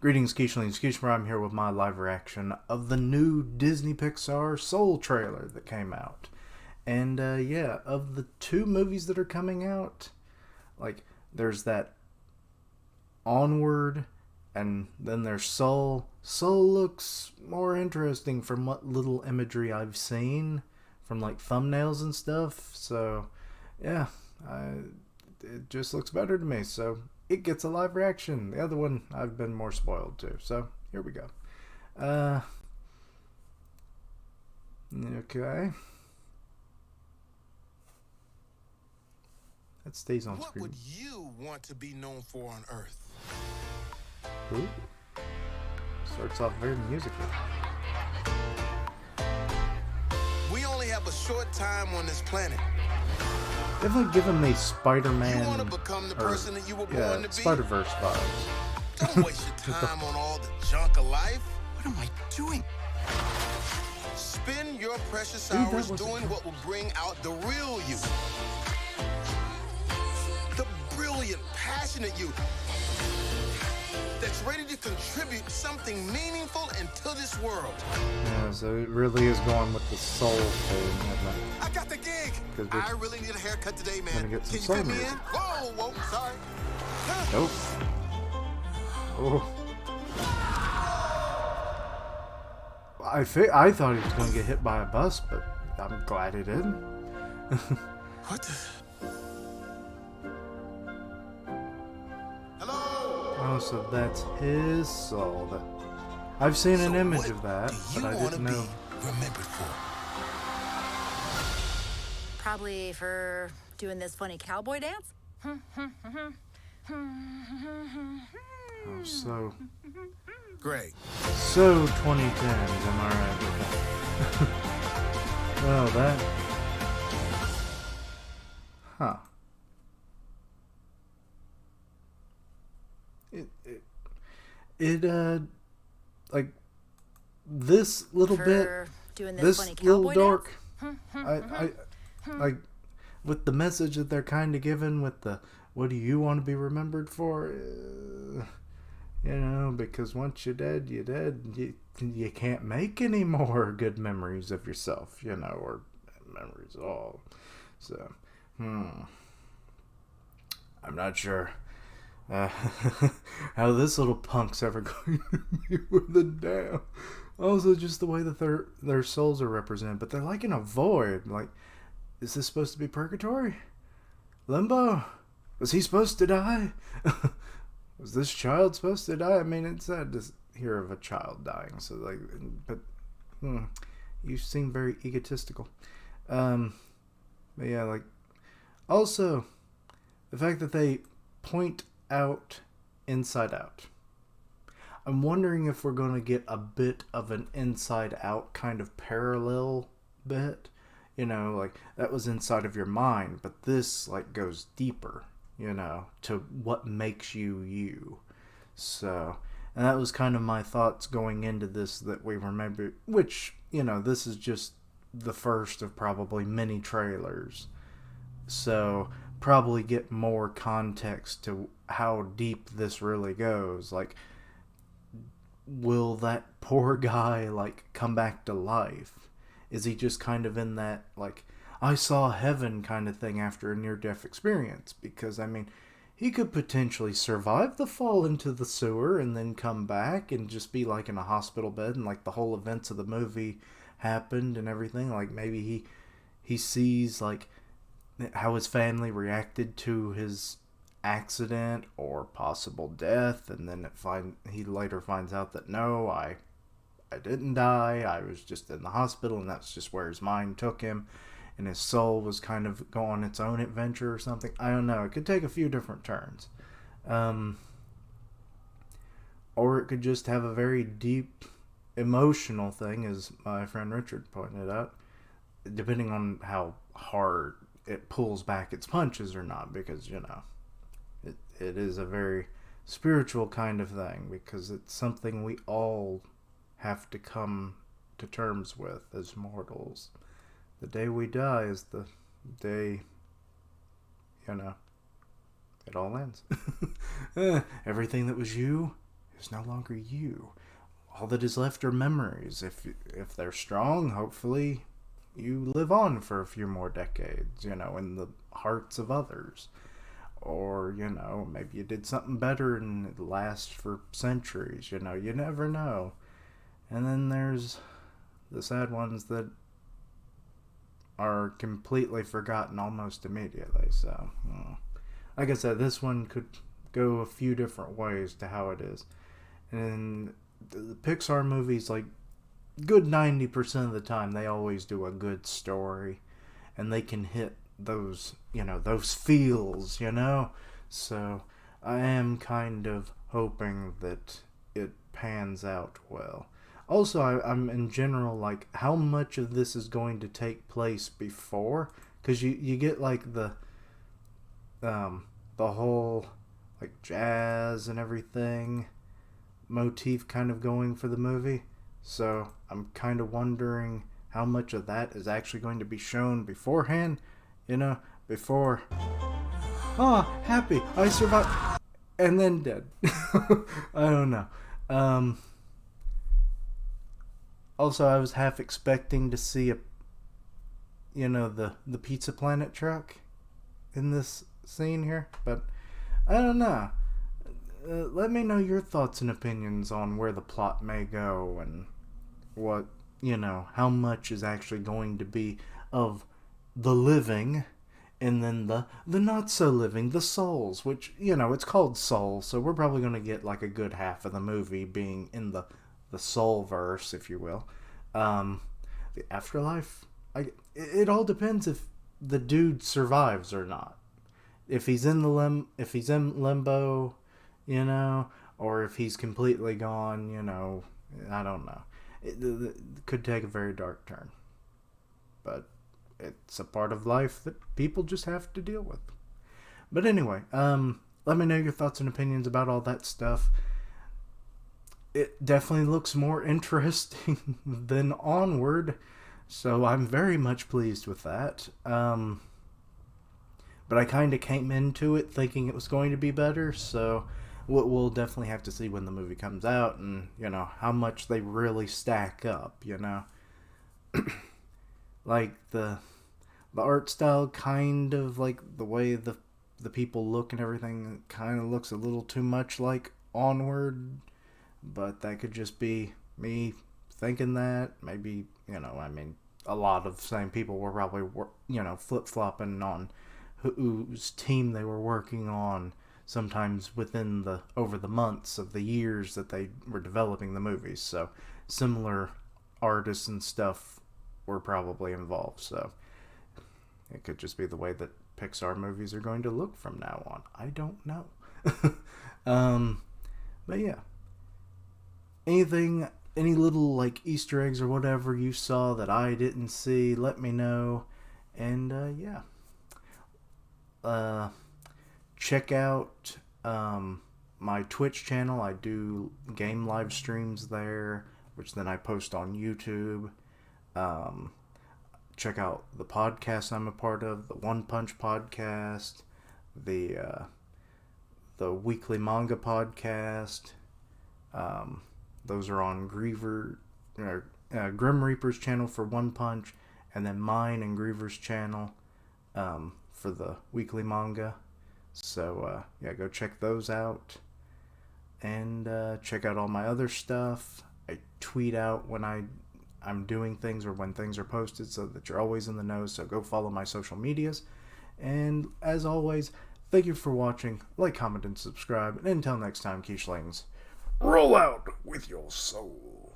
Greetings, Keishlings. Keishmer, I'm here with my live reaction of the new Disney Pixar Soul trailer that came out. And yeah, of the two movies that are coming out, like there's that Onward and then there's Soul. Soul looks more interesting from what little imagery I've seen from like thumbnails and stuff. So yeah, it just looks better to me. So it gets a live reaction. The other one I've been more spoiled to. So here we go. Okay. That stays on screen. What would you want to be known for on Earth? Ooh. Starts off very musical. We only have a short time on this planet. Definitely giving me Spider-Man. You want to become the person that you were born to be? Spider-Verse vibes. Don't waste your time on all the junk of life. What am I doing? Spend your precious hours doing what will bring out the real you. The brilliant, passionate you that's ready to contribute something meaningful into this world. Yeah, so it really is going with the soul thing. I got the gig. I really need a haircut today, man. Get some Can you fit me music. in? Whoa, sorry. Nope. Oh. I thought he was going to get hit by a bus, but I'm glad he didn't. What the? Hello? Oh, so that's his soul. I've seen an image of that, but I didn't know. Remembered for? Probably for doing this funny cowboy dance. Oh, so Great. 2010s, am I right with that? Well, that... Huh. Like, this little bit, doing this funny little cowboy dark, dance? like, with the message that they're kind of giving with the, what do you want to be remembered for? You know, because once you're dead, you're dead. You can't make any more good memories of yourself, you know, or memories at all. So, I'm not sure how this little punk's ever going to be with the down. Also, just the way that their souls are represented, but they're like in a void. Like, is this supposed to be purgatory? Limbo? Was he supposed to die? Was this child supposed to die? I mean, it's sad to hear of a child dying. So, like, but you seem very egotistical. But yeah, like, also the fact that they point out Inside Out. I'm wondering if we're going to get a bit of an Inside Out kind of parallel bit. You know, like, that was inside of your mind, but this, like, goes deeper, you know, to what makes you you. So, and that was kind of my thoughts going into this, that we were maybe, which, you know, this is just the first of probably many trailers. So, probably get more context to how deep this really goes. Like, will that poor guy, like, come back to life? Is he just kind of in that, like, I saw heaven kind of thing after a near-death experience? Because, I mean, he could potentially survive the fall into the sewer and then come back and just be, like, in a hospital bed and, like, the whole events of the movie happened and everything. Like, maybe he sees, like, how his family reacted to his accident or possible death, and then he later finds out that, no, I didn't die, I was just in the hospital, and that's just where his mind took him, and his soul was kind of going on its own adventure or something. I don't know. It could take a few different turns. Or it could just have a very deep emotional thing, as my friend Richard pointed out, depending on how hard it pulls back its punches or not, because, you know, it is a very spiritual kind of thing, because it's something we all have to come to terms with as mortals. The day we die is the day, you know, it all ends. Everything that was you is no longer you. All that is left are memories. If they're strong, hopefully you live on for a few more decades, in the hearts of others. Or, maybe you did something better and it lasts for centuries, you never know. And then there's the sad ones that are completely forgotten almost immediately. So, like I said, this one could go a few different ways to how it is. And the Pixar movies, like, good 90% of the time, they always do a good story. And they can hit those, those feels, So, I am kind of hoping that it pans out well. Also, I'm in general, like, how much of this is going to take place before? Because you get, like, the whole, like, jazz and everything motif kind of going for the movie. So, I'm kind of wondering how much of that is actually going to be shown beforehand, before, happy, I survived, and then dead. I don't know. Also, I was half expecting to see the Pizza Planet truck in this scene here, but I don't know. Let me know your thoughts and opinions on where the plot may go and what, how much is actually going to be of the living and then the not so living, the souls, which, it's called Soul, so we're probably going to get like a good half of the movie being in the soul verse, if you will. The afterlife, it all depends if the dude survives or not. If he's in limbo, or if he's completely gone, I don't know. It could take a very dark turn. But it's a part of life that people just have to deal with. But anyway, let me know your thoughts and opinions about all that stuff. It definitely looks more interesting than Onward, so I'm very much pleased with that. But I kind of came into it thinking it was going to be better, so we'll definitely have to see when the movie comes out and, how much they really stack up, Like, the art style, kind of like the way the people look and everything kind of looks a little too much like Onward, but that could just be me thinking that. Maybe, a lot of the same people were probably, flip-flopping on whose team they were working on, sometimes over the months of the years that they were developing the movies. So similar artists and stuff were probably involved. So it could just be the way that Pixar movies are going to look from now on. I don't know. But yeah. Any little like Easter eggs or whatever you saw that I didn't see, let me know. And yeah. Check out my Twitch channel. I do game live streams there, which then I post on YouTube. Check out the podcast I'm a part of, the One Punch podcast, the weekly manga podcast. Those are on Grim Reaper's channel for One Punch, and then mine and Griever's channel for the weekly manga. So yeah, go check those out, and check out all my other stuff. I tweet out when I'm doing things or when things are posted, so that you're always in the know. So go follow my social medias, and as always, thank you for watching. Like, comment, and subscribe, and until next time, Keishlings, roll out with your soul.